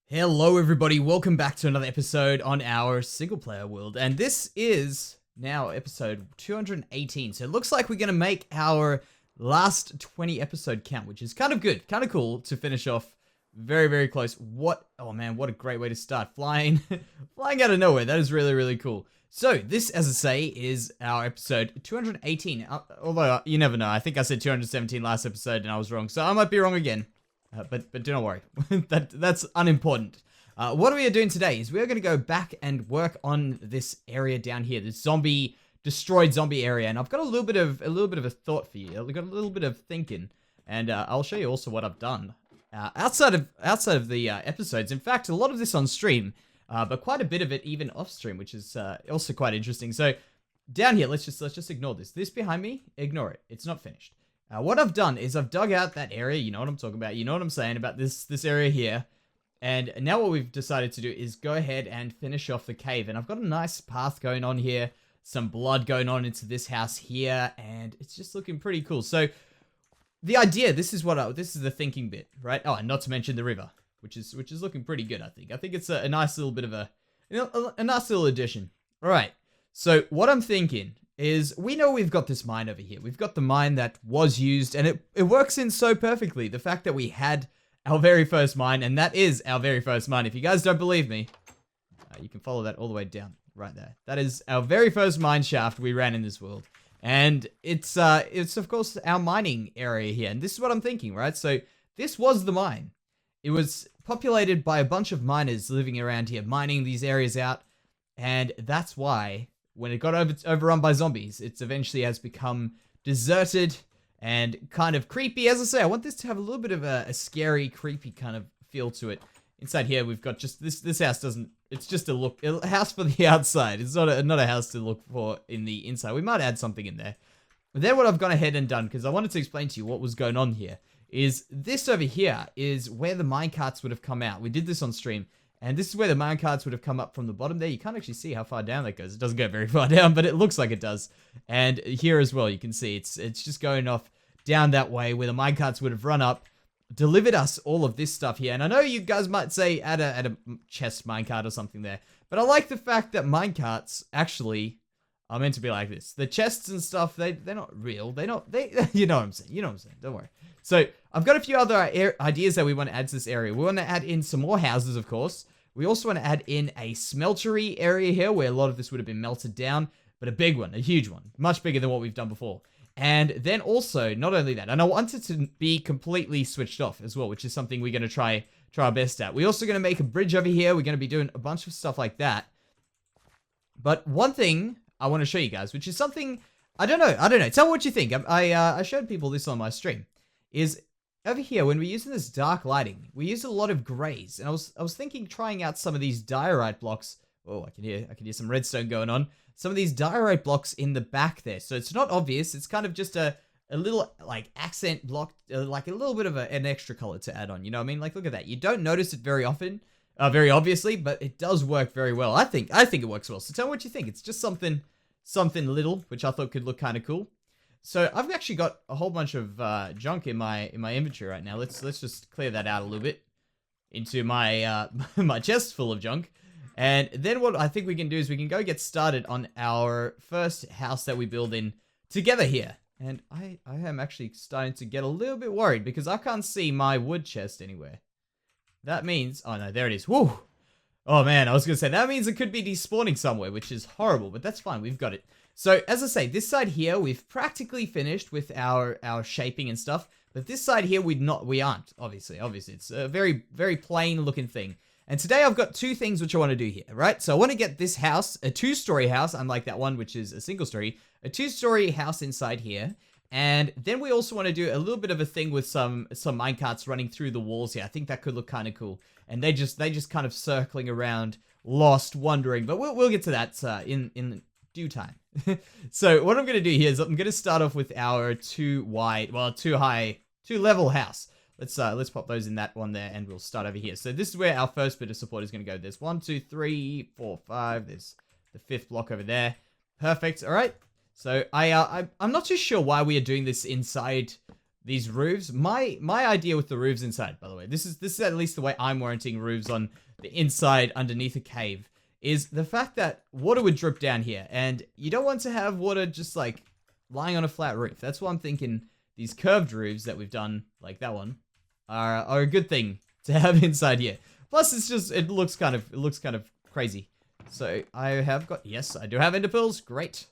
Hello everybody, welcome back to another episode on our single player world, and this is now episode 218, so it looks like we're going to make our last 20 episode count, which is kind of good, kind of cool to finish off very close. Oh man, what a great way to start, flying out of nowhere. That is really cool. So this, as I say, is our episode 218, although you never know. I think I said 217 last episode and I was wrong, so I might be wrong again. But do not worry, that's unimportant. What we are doing today is we're going to go back and work on this area down here, this destroyed zombie area, and I've got a little bit of a thought for you. I've got a little bit of thinking, and I'll show you also what I've done outside of the episodes. In fact, a lot of this on stream, but quite a bit of it even off stream, which is also quite interesting. So down here, let's just ignore this. This behind me, ignore it. It's not finished. What I've done is I've dug out that area, you know what I'm talking about, you know what I'm saying about this area here, and now what we've decided to do is go ahead and finish off the cave, and I've got a nice path going on here, some blood going on into this house here, and it's just looking pretty cool. So, the idea, this is the thinking bit, right? Oh, and not to mention the river, which is looking pretty good, I think. I think it's a nice little bit of a nice little addition. Alright, so what I'm thinking is we know we've got this mine over here. We've got the mine that was used, and it works in so perfectly. The fact that we had our very first mine, and that is our very first mine. If you guys don't believe me, you can follow that all the way down right there. That is our very first mine shaft we ran in this world. And it's of course our mining area here. And this is what I'm thinking, right? So this was the mine. It was populated by a bunch of miners living around here, mining these areas out. And that's why when it got overrun by zombies, it eventually has become deserted and kind of creepy. As I say, I want this to have a little bit of a scary, creepy kind of feel to it. Inside here, we've got just this house doesn't. It's just a house for the outside. It's not a house to look for in the inside. We might add something in there. But then what I've gone ahead and done, because I wanted to explain to you what was going on here, is this over here is where the minecarts would have come out. We did this on stream. And this is where the minecarts would have come up from the bottom there. You can't actually see how far down that goes. It doesn't go very far down, but it looks like it does. And here as well, you can see it's just going off down that way where the minecarts would have run up, delivered us all of this stuff here. And I know you guys might say add a chest minecart or something there, but I like the fact that minecarts actually are meant to be like this. The chests and stuff, they're not real. You know what I'm saying. You know what I'm saying. Don't worry. So I've got a few other ideas that we want to add to this area. We want to add in some more houses, of course. We also want to add in a smeltery area here where a lot of this would have been melted down, but a big one, a huge one, much bigger than what we've done before. And then also, not only that, and I want it to be completely switched off as well, which is something we're going to try our best at. We're also going to make a bridge over here. We're going to be doing a bunch of stuff like that. But one thing I want to show you guys, which is something, I don't know. Tell me what you think. I showed people this on my stream. Is over here, when we're using this dark lighting, we use a lot of grays. And I was thinking trying out some of these diorite blocks. Oh, I can hear some redstone going on. Some of these diorite blocks in the back there. So it's not obvious. It's kind of just a little like accent block, like a little bit of an extra color to add on. You know what I mean? Like, look at that. You don't notice it very often, very obviously, but it does work very well. I think it works well. So tell me what you think. It's just something little, which I thought could look kind of cool. So I've actually got a whole bunch of junk in my inventory right now. Let's just clear that out a little bit into my my chest full of junk. And then what I think we can do is we can go get started on our first house that we build in together here. And I am actually starting to get a little bit worried because I can't see my wood chest anywhere. That means, oh no, there it is. Woo! Oh man, I was gonna say that means it could be despawning somewhere, which is horrible, but that's fine. We've got it. So, as I say, this side here, we've practically finished with our shaping and stuff. But this side here, we aren't, obviously. Obviously, it's a very plain looking thing. And today I've got two things which I want to do here, right? So I want to get this house, a 2-story house, unlike that one, which is a single story, a 2-story house inside here. And then we also want to do a little bit of a thing with some minecarts running through the walls here. I think that could look kind of cool. And they just kind of circling around, lost, wandering. But we'll get to that in due time. So what I'm going to do here is I'm going to start off with our two level house. Let's pop those in that one there, and we'll start over here. So this is where our first bit of support is going to go. There's 1, 2, 3, 4, 5. There's the 5th block over there. Perfect. All right. So I'm not too sure why we are doing this inside these roofs. My idea with the roofs inside, by the way, this is at least the way I'm warranting roofs on the inside underneath a cave, is the fact that water would drip down here, and you don't want to have water just like lying on a flat roof. That's why I'm thinking these curved roofs that we've done, like that one, are a good thing to have inside here. Plus, it looks kind of crazy. So I do have ender pearls. Great.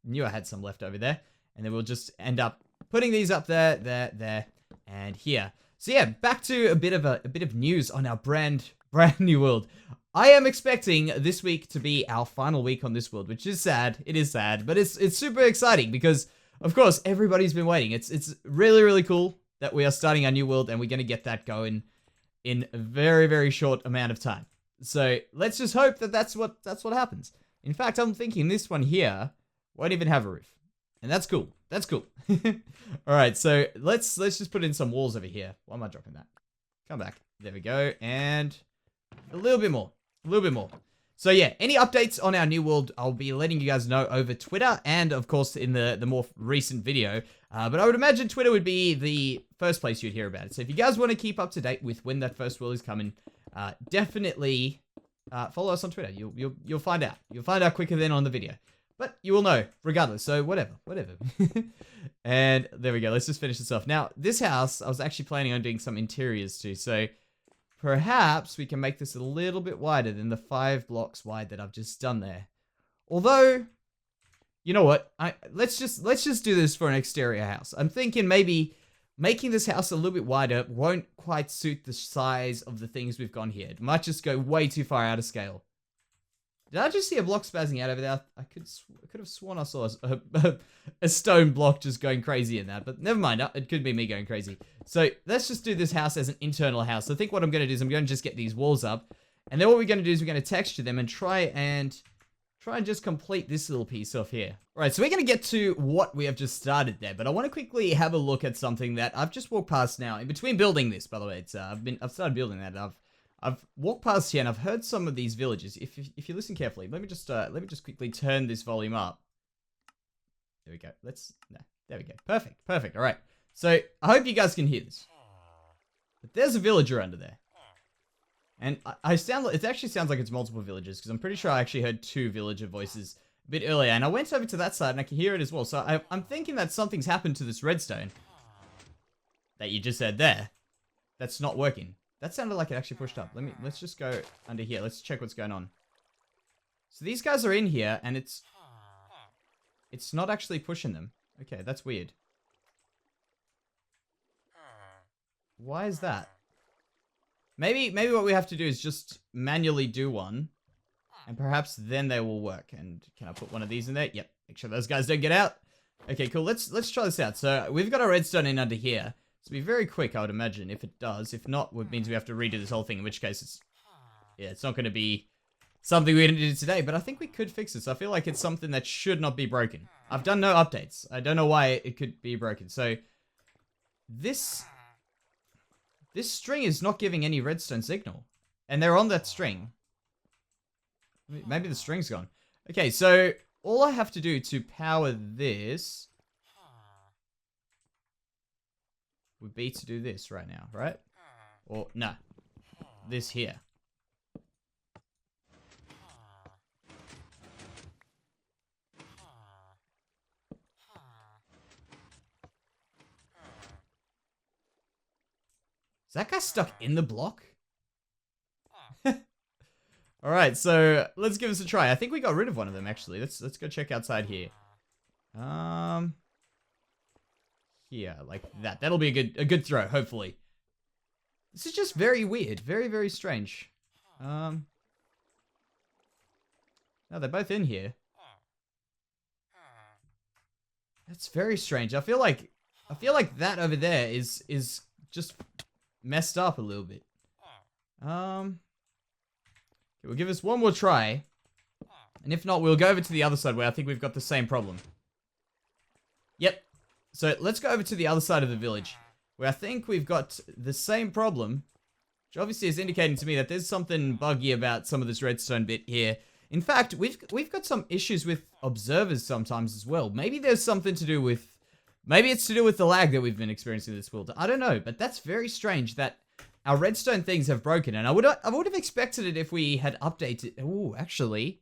Knew I had some left over there, and then we'll just end up putting these up there, and here. So yeah, back to a bit of news on our brand new world. I am expecting this week to be our final week on this world, which is sad. It is sad, but it's super exciting because, of course, everybody's been waiting. It's really, really cool that we are starting our new world, and we're going to get that going in a very, very short amount of time. So let's just hope that that's what happens. In fact, I'm thinking this one here won't even have a roof, and that's cool. That's cool. All right, so let's just put in some walls over here. Why am I dropping that? Come back. There we go, and a little bit more. A little bit more. So yeah, any updates on our new world, I'll be letting you guys know over Twitter and, of course, in the more recent video. But I would imagine Twitter would be the first place you'd hear about it. So if you guys want to keep up to date with when that first world is coming, definitely follow us on Twitter. You'll find out. You'll find out quicker than on the video. But you will know, regardless. So whatever. And there we go. Let's just finish this off. Now, this house, I was actually planning on doing some interiors too. So perhaps we can make this a little bit wider than the 5 blocks wide that I've just done there. Although, you know what? Let's just do this for an exterior house. I'm thinking maybe making this house a little bit wider won't quite suit the size of the things we've gone here. It might just go way too far out of scale. Did I just see a block spazzing out over there? I could have sworn I saw a stone block just going crazy in that, but never mind. It could be me going crazy. So let's just do this house as an internal house. So I think what I'm going to do is I'm going to just get these walls up, and then what we're going to do is we're going to texture them and try and just complete this little piece off here. All right, so we're going to get to what we have just started there, but I want to quickly have a look at something that I've just walked past now. In between building this, by the way, it's I've started building that. And I've walked past here and I've heard some of these villages. If you listen carefully, let me just quickly turn this volume up. There we go. There we go. Perfect. All right. So I hope you guys can hear this. But there's a villager under there, and it actually sounds like it's multiple villagers because I'm pretty sure I actually heard 2 villager voices a bit earlier, and I went over to that side and I can hear it as well. So I'm thinking that something's happened to this redstone that you just said there. That's not working. That sounded like it actually pushed up. Let's just go under here. Let's check what's going on. So these guys are in here, and it's not actually pushing them. Okay, that's weird. Why is that? Maybe what we have to do is just manually do one, and perhaps then they will work. And can I put one of these in there? Yep. Make sure those guys don't get out. Okay, cool. Let's try this out. So we've got our redstone in under here. It'll be very quick, I would imagine, if it does. If not, it means we have to redo this whole thing, in which case it's not going to be something we're going to do today, but I think we could fix this. I feel like it's something that should not be broken. I've done no updates. I don't know why it could be broken. So this string is not giving any redstone signal, and they're on that string. Maybe the string's gone. Okay, so all I have to do to power this would be to do this right now, right? Or, no. This here. Is that guy stuck in the block? Alright, so let's give this a try. I think we got rid of one of them, actually. Let's go check outside here. Here, like that. That'll be a good throw, hopefully. This is just very weird. Very, very strange. No, they're both in here. That's very strange. I feel like that over there is just messed up a little bit. Okay, we'll give this one more try. And if not, we'll go over to the other side where I think we've got the same problem. Yep. So let's go over to the other side of the village, where I think we've got the same problem, which obviously is indicating to me that there's something buggy about some of this redstone bit here. In fact, we've got some issues with observers sometimes as well. Maybe there's something to do with Maybe it's to do with the lag that we've been experiencing this build. I don't know, but that's very strange that our redstone things have broken, and I would have expected it if we had updated. Oh, actually,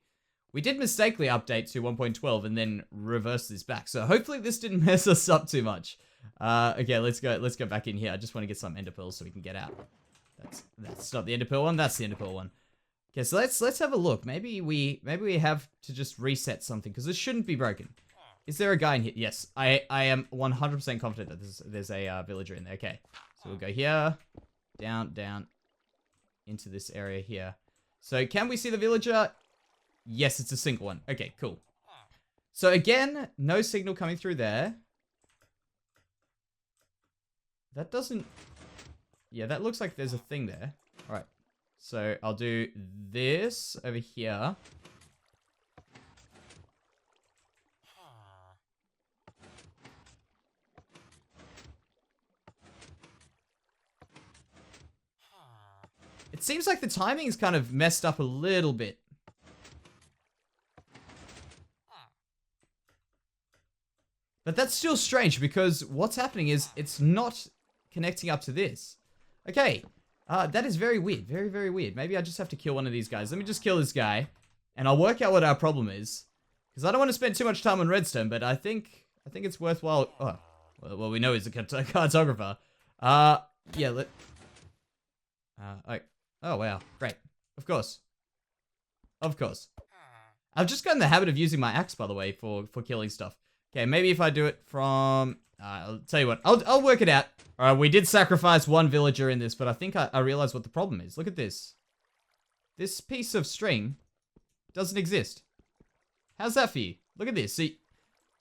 we did mistakenly update to 1.12 and then reverse this back. So hopefully this didn't mess us up too much. Okay, let's go back in here. I just want to get some ender pearls so we can get out. That's not the ender pearl one. That's the ender pearl one. Okay, so let's have a look. Maybe we have to just reset something because this shouldn't be broken. Is there a guy in here? Yes, I am 100% confident that there's a villager in there. Okay, so we'll go here, down, into this area here. So can we see the villager? Yes, it's a single one. Okay, cool. So again, no signal coming through there. That doesn't... Yeah, that looks like there's a thing there. All right. So I'll do this over here. It seems like the timing is kind of messed up a little bit. But that's still strange because what's happening is it's not connecting up to this. Okay, that is very weird. Very, very weird. Maybe I just have to kill one of these guys. Let me just kill this guy and I'll work out what our problem is. Because I don't want to spend too much time on redstone, but I think it's worthwhile. Oh, well, we know he's a cartographer. Yeah, oh, wow. Great. Of course. Of course. I've just gotten the habit of using my axe, by the way, for killing stuff. Okay, maybe if I do it from... I'll tell you what. I'll work it out. Alright, we did sacrifice one villager in this, but I think I realized what the problem is. Look at this. This piece of string doesn't exist. How's that for you? Look at this. See,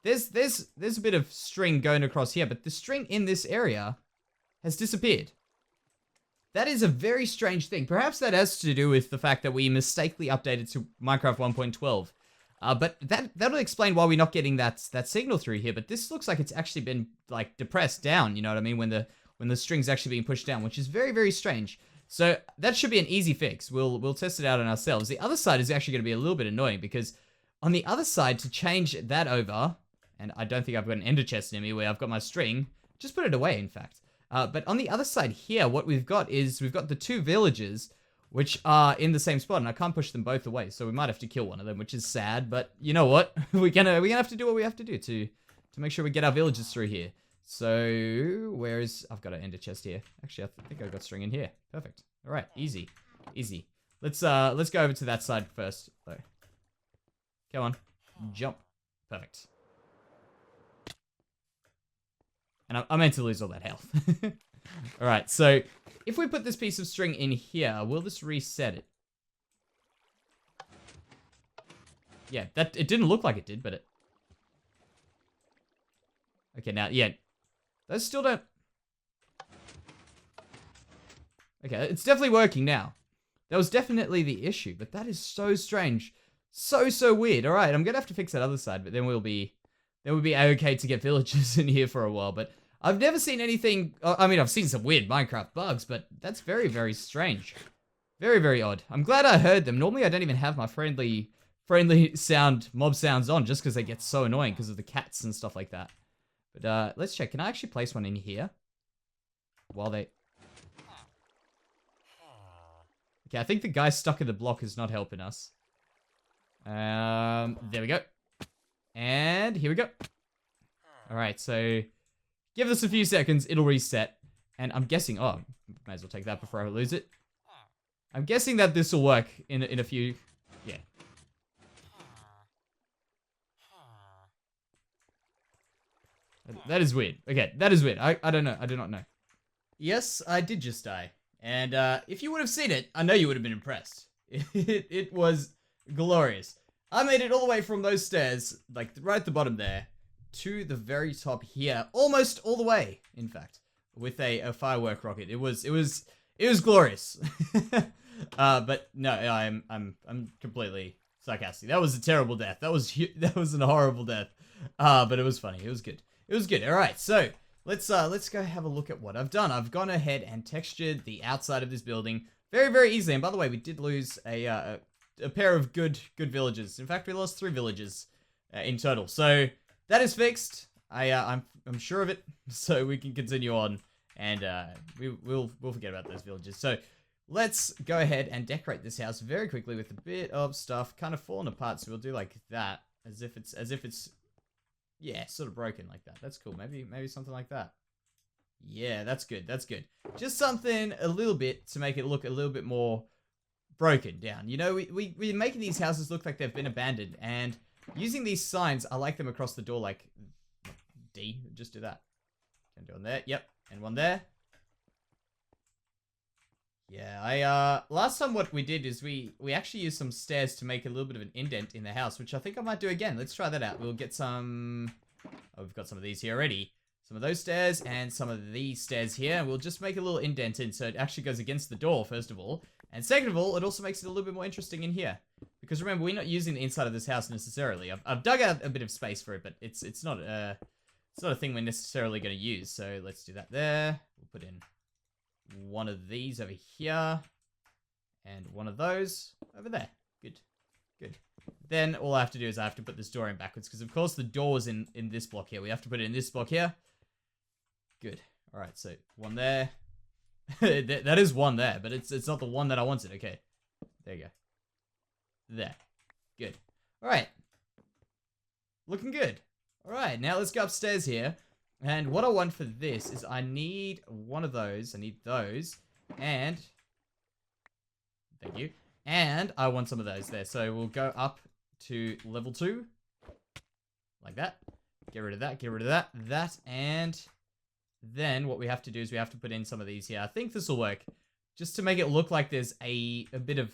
there's a bit of string going across here, but the string in this area has disappeared. That is a very strange thing. Perhaps that has to do with the fact that we mistakenly updated to Minecraft 1.12. But that'll explain why we're not getting that signal through here. But this looks like it's actually been like depressed down. You know what I mean? When the string's actually being pushed down, which is very, very strange. So that should be an easy fix. We'll test it out on ourselves. The other side is actually going to be a little bit annoying because on the other side, to change that over, and I don't think I've got an ender chest near me where I've got my string. Just put it away, in fact. But on the other side here, what we've got is we've got the two villages, which are in the same spot, and I can't push them both away, so we might have to kill one of them, which is sad. But you know what? we're gonna have to do what we have to do to make sure we get our villages through here. So where is? I've got an ender chest here. Actually, I think I've got string in here. Perfect. All right, easy. Let's go over to that side first. Though. Come on, jump. Perfect. And I meant to lose all that health. Alright, so if we put this piece of string in here, will this reset it? Yeah, it didn't look like it did, but it... Okay, now, yeah. Those still don't... Okay, it's definitely working now. That was definitely the issue, but that is so strange. So weird. Alright, I'm gonna have to fix that other side, but then we'll be okay to get villagers in here for a while, but I've never seen anything... I mean, I've seen some weird Minecraft bugs, but that's very, very strange. Very, very odd. I'm glad I heard them. Normally, I don't even have my friendly mob sounds on, just because they get so annoying because of the cats and stuff like that. But let's check. Can I actually place one in here? While they... Okay, I think the guy stuck in the block is not helping us. There we go. And here we go. Alright, so give us a few seconds, it'll reset. And I'm guessing, oh, might as well take that before I lose it. I'm guessing that this will work in a few, yeah. That is weird. Okay, that is weird. I don't know, I do not know. Yes, I did just die. And if you would have seen it, I know you would have been impressed. It was glorious. I made it all the way from those stairs, like right at the bottom there, to the very top here, almost all the way, in fact, with a firework rocket. It was glorious. But no, I'm completely sarcastic. That was a terrible death. That was a horrible death. But it was funny. It was good. It was good. All right, so let's go have a look at what I've done. I've gone ahead and textured the outside of this building very, very easily. And by the way, we did lose a pair of good villages. In fact, we lost 3 villages in total. So that is fixed. I'm sure of it. So we can continue on, and we'll forget about those villages. So let's go ahead and decorate this house very quickly with a bit of stuff kind of falling apart. So we'll do like that, as if it's yeah, sort of broken like that. That's cool. Maybe something like that. Yeah, that's good. That's good. Just something a little bit to make it look a little bit more broken down. You know, we're making these houses look like they've been abandoned, and using these signs, I like them across the door, like D. Just do that. Can do one there. Yep, and one there. Yeah, last time what we did is we actually used some stairs to make a little bit of an indent in the house, which I think I might do again. Let's try that out. We'll get some... Oh, we've got some of these here already. Some of those stairs and some of these stairs here. We'll just make a little indent in so it actually goes against the door, first of all. And second of all, it also makes it a little bit more interesting in here. Because remember, we're not using the inside of this house necessarily. I've dug out a bit of space for it, but it's not a thing we're necessarily going to use. So let's do that there. We'll put in one of these over here. And one of those over there. Good. Good. Then all I have to do is I have to put this door in backwards. Because of course the door was in this block here. We have to put it in this block here. Good. Alright, so one there. That is one there, but it's not the one that I wanted. Okay. There you go. There. Good. Alright. Looking good. Alright, now let's go upstairs here. And what I want for this is I need one of those. I need those. And... Thank you. And I want some of those there. So we'll go up to level 2. Like that. Get rid of that. Get rid of that. That and... Then what we have to do is we have to put in some of these here. I think this will work. Just to make it look like there's a bit of...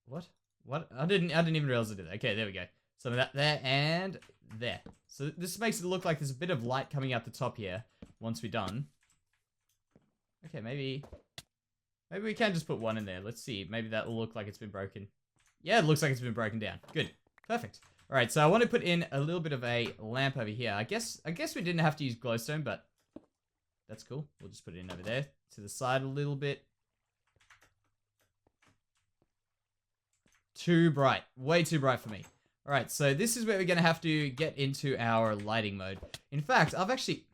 What? What? I didn't even realize I did that. Okay, there we go. Some of that there and there. So this makes it look like there's a bit of light coming out the top here once we're done. Okay, maybe we can just put one in there. Let's see. Maybe that will look like it's been broken. Yeah, it looks like it's been broken down. Good. Perfect. All right, so I want to put in a little bit of a lamp over here. I guess we didn't have to use glowstone, but that's cool. We'll just put it in over there to the side a little bit. Too bright. Way too bright for me. All right, so this is where we're going to have to get into our lighting mode. In fact, I've actually...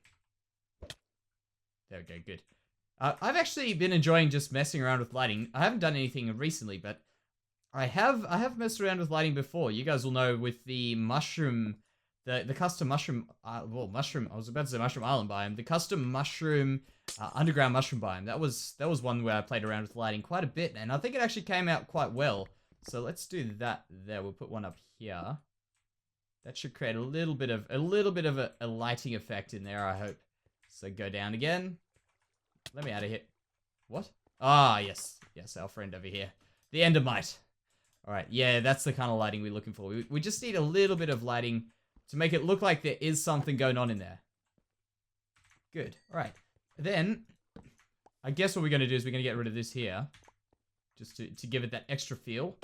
There we go, good. I've actually been enjoying just messing around with lighting. I haven't done anything recently, but I have messed around with lighting before. You guys will know with the mushroom, the custom mushroom, I was about to say mushroom island biome, the custom mushroom, underground mushroom biome. That was one where I played around with lighting quite a bit, and I think it actually came out quite well. So let's do that there. We'll put one up here. That should create a little bit of a lighting effect in there, I hope. So go down again. Let me out of here. What? Ah, yes. Yes, our friend over here. The Endermite. Alright, yeah, that's the kind of lighting we're looking for. We just need a little bit of lighting to make it look like there is something going on in there. Good. Alright. Then, I guess what we're going to do is we're going to get rid of this here. Just to give it that extra feel.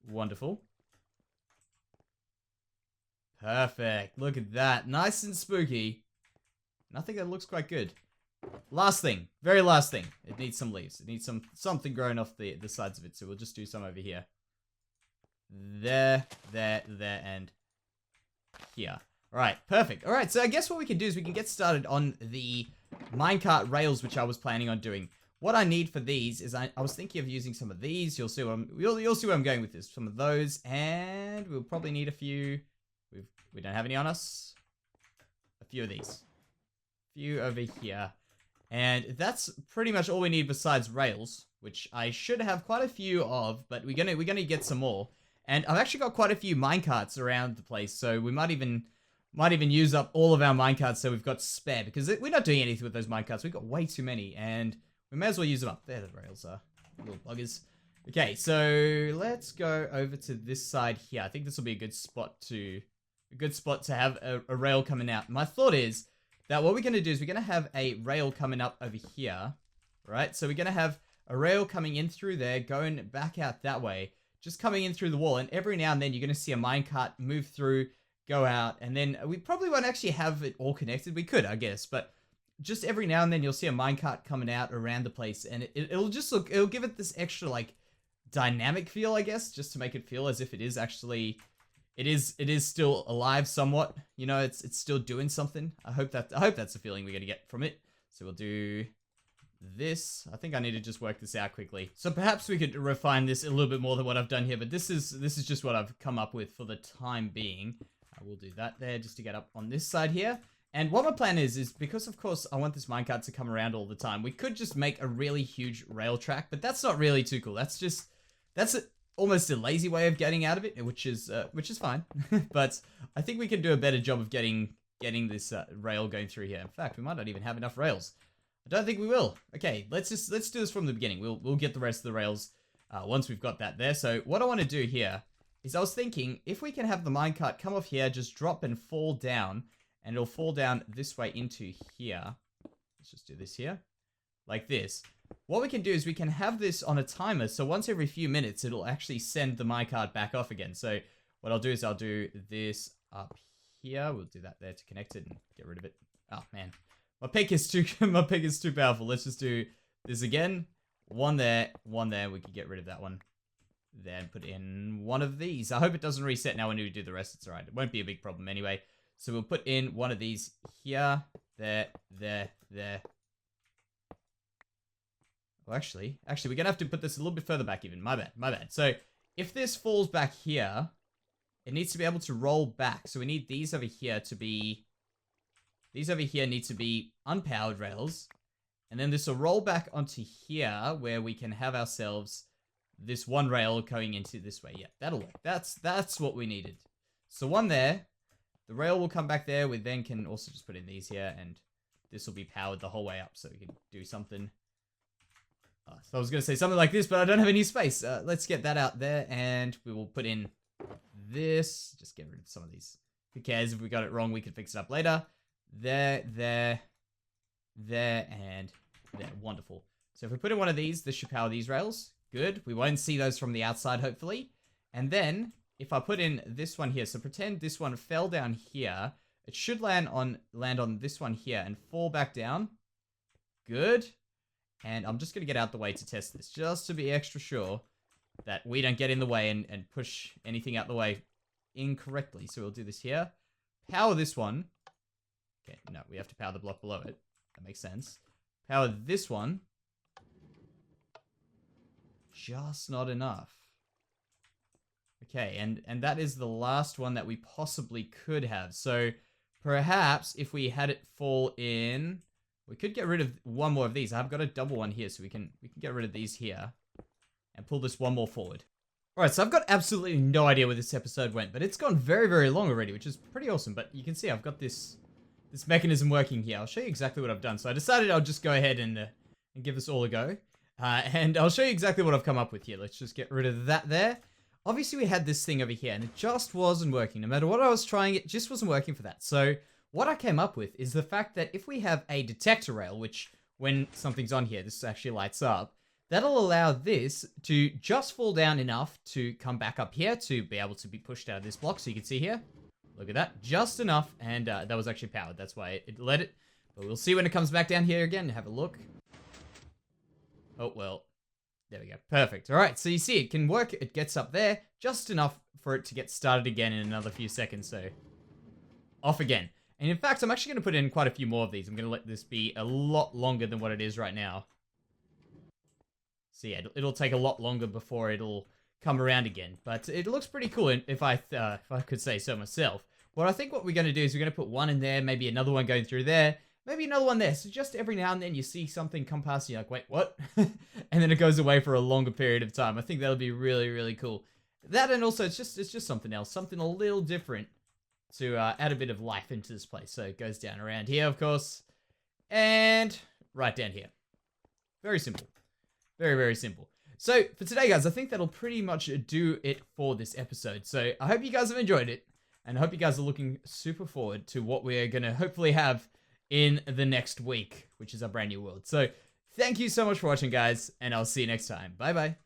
Wonderful. Perfect. Look at that. Nice and spooky. And I think that looks quite good. Last thing. Very last thing. It needs some leaves. It needs something growing off the sides of it. So we'll just do some over here. There, and here. Alright, perfect. Alright, so I guess what we can do is we can get started on the minecart rails, which I was planning on doing. What I need for these is I was thinking of using some of these. You'll see you'll see where I'm going with this. Some of those, and we'll probably need a few. We don't have any on us. A few of these. A few over here. And that's pretty much all we need besides rails, which I should have quite a few of, but we're gonna get some more. And I've actually got quite a few minecarts around the place, so we might even use up all of our minecarts so we've got spare, because we're not doing anything with those minecarts. We've got way too many, and we may as well use them up. There the rails are. Little buggers. Okay, so let's go over to this side here. I think this will be a good spot to have a rail coming out. My thought is that what we're going to do is we're going to have a rail coming up over here, right? So we're going to have a rail coming in through there, going back out that way, just coming in through the wall, and every now and then you're going to see a minecart move through, go out, and then we probably won't actually have it all connected. We could, I guess, but just every now and then you'll see a minecart coming out around the place, and it'll give it this extra, like, dynamic feel, I guess, just to make it feel as if it is actually it is still alive somewhat. You know, it's still doing something. I hope that's the feeling we're gonna get from it. So we'll do this. I think I need to just work this out quickly. So perhaps we could refine this a little bit more than what I've done here, but this is just what I've come up with for the time being. We'll do that there just to get up on this side here. And what my plan is because of course I want this minecart to come around all the time. We could just make a really huge rail track, but that's not really too cool. That's almost a lazy way of getting out of it, which is fine. But I think we can do a better job of getting this rail going through here. In fact, we might not even have enough rails. I don't think we will. Okay, let's do this from the beginning. We'll get the rest of the rails once we've got that there. So what I want to do here is I was thinking if we can have the minecart come off here, just drop and fall down, and it'll fall down this way into here. Let's just do this here, like this. What we can do is we can have this on a timer, so once every few minutes, it'll actually send the minecart back off again. So what I'll do is I'll do this up here. We'll do that there to connect it and get rid of it. Oh, man. My pick is too powerful. Let's just do this again. One there, one there. We can get rid of that one. Then put in one of these. I hope it doesn't reset now when we do the rest. It's alright. It won't be a big problem anyway. So we'll put in one of these here, there. Well, actually, we're gonna have to put this a little bit further back even. My bad. So if this falls back here, it needs to be able to roll back. So we need these over here to be... These over here need to be unpowered rails. And then this will roll back onto here where we can have ourselves this one rail going into this way. Yeah, that'll work. That's what we needed. So one there. The rail will come back there. We then can also just put in these here, and this will be powered the whole way up, so we can do something. So I was going to say something like this, but I don't have any space. Let's get that out there, and we will put in this. Just get rid of some of these. Who cares? If we got it wrong, we can fix it up later. There, and there. Wonderful. So if we put in one of these, this should power these rails. Good. We won't see those from the outside, hopefully. And then, if I put in this one here, so pretend this one fell down here, it should land on this one here and fall back down. Good. And I'm just going to get out the way to test this, just to be extra sure that we don't get in the way and push anything out the way incorrectly. So we'll do this here. Power this one. Okay, no, we have to power the block below it. That makes sense. Power this one. Just not enough. Okay, and that is the last one that we possibly could have. So perhaps if we had it fall in, we could get rid of one more of these. I've got a double one here, so we can get rid of these here and pull this one more forward. All right, so I've got absolutely no idea where this episode went, but it's gone very, very long already, which is pretty awesome. But you can see I've got this mechanism working here. I'll show you exactly what I've done. So I decided I'll just go ahead and give this all a go. And I'll show you exactly what I've come up with here. Let's just get rid of that there. Obviously, we had this thing over here, and it just wasn't working. No matter what I was trying, it just wasn't working for that. So what I came up with is the fact that if we have a detector rail, which when something's on here, this actually lights up, that'll allow this to just fall down enough to come back up here to be able to be pushed out of this block. So you can see here, look at that, just enough, and that was actually powered. That's why it let it. But we'll see when it comes back down here again. Have a look. Oh, well, there we go. Perfect. All right, so you see it can work. It gets up there just enough for it to get started again in another few seconds. So off again. And in fact, I'm actually going to put in quite a few more of these. I'm going to let this be a lot longer than what it is right now. So yeah, it'll take a lot longer before it'll come around again. But it looks pretty cool if I could say so myself. Well, I think what we're going to do is we're going to put one in there, maybe another one going through there, maybe another one there. So just every now and then you see something come past and you're like, wait, what? And then it goes away for a longer period of time. I think that'll be really, really cool. That, and also it's just something else, something a little different to add a bit of life into this place. So it goes down around here, of course, and right down here. Very simple. Very, very simple. So for today, guys, I think that'll pretty much do it for this episode. So I hope you guys have enjoyed it, and I hope you guys are looking super forward to what we're going to hopefully have in the next week, which is our brand new world. So thank you so much for watching, guys, and I'll see you next time. Bye-bye.